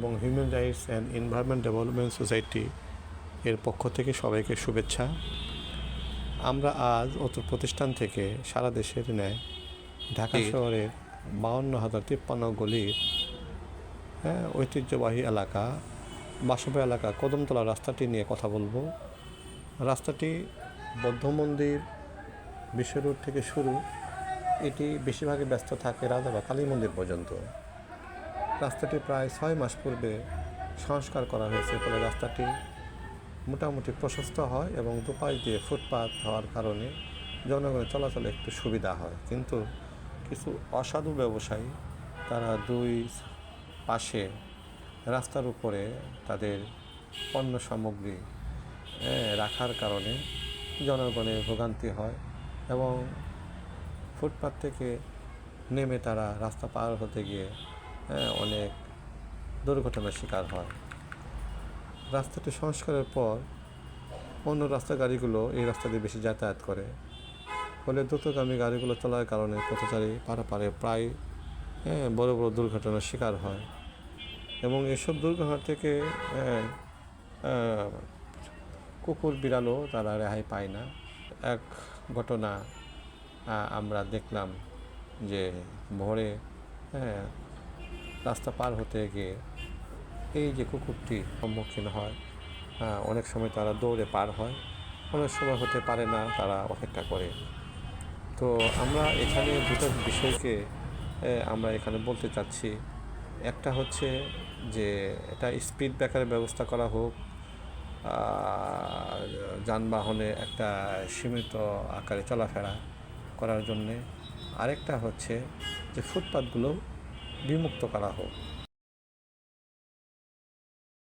এবং human rights and environment development society এর পক্ষ থেকে সবাইকে শুভেচ্ছা। আমরা আজ অত্র প্রতিষ্ঠান থেকে সারা দেশের ন্যায় ঢাকা শহরের 52,053 গলির ঐতিহ্যবাহী এলাকা বাসব্য এলাকা কদমতলা রাস্তাটি নিয়ে কথা বলবো। রাস্তাটি বৌদ্ধ মন্দির বিশ্ব রোড থেকে শুরু, এটি বেশিরভাগই ব্যস্ত থাকে রাজা বা কালী মন্দির পর্যন্ত। রাস্তাটি প্রায় 6 মাস পূর্বে সংস্কার করা হয়েছে, ফলে রাস্তাটি মোটামুটি প্রশস্ত হয় এবং দুপাশ দিয়ে ফুটপাত হওয়ার কারণে জনগণের চলাচলে একটু সুবিধা হয়। কিন্তু কিছু অসাধু ব্যবসায়ী তারা দুই পাশে রাস্তার উপরে তাদের পণ্য সামগ্রী রাখার কারণে জনগণের ভোগান্তি হয় এবং ফুটপাত থেকে নেমে তারা রাস্তা পার হতে গিয়ে অনেক দুর্ঘটনার শিকার হয়। রাস্তাটি সংস্কারের পর অন্য রাস্তা গাড়িগুলো এই রাস্তা দিয়ে বেশি যাতায়াত করে, ফলে দ্রুতগামী গাড়িগুলো চলার কারণে পথচারী পারাপারে প্রায় বড় বড় দুর্ঘটনার শিকার হয় এবং এসব দুর্ঘটনা থেকে কুকুর বিড়ালও তারা রেহাই পায় না। এক ঘটনা আমরা দেখলাম যে ভোরে রাস্তা পার হতে গিয়ে এই যে কুকুরটি সম্মুখীন হয়, অনেক সময় তারা দৌড়ে পার হয়, অনেক সময় হতে পারে না, তারা অপেক্ষা করে। তো আমরা এখানে দুটো বিষয়কে আমরা এখানে বলতে চাচ্ছি। একটা হচ্ছে যে এটা স্পিড ব্রেকারের ব্যবস্থা করা হোক, যানবাহনে একটা সীমিত আকারে চলাফেরা করার জন্যে। আরেকটা হচ্ছে যে ফুটপাতগুলো বিমুক্ত করা হোক।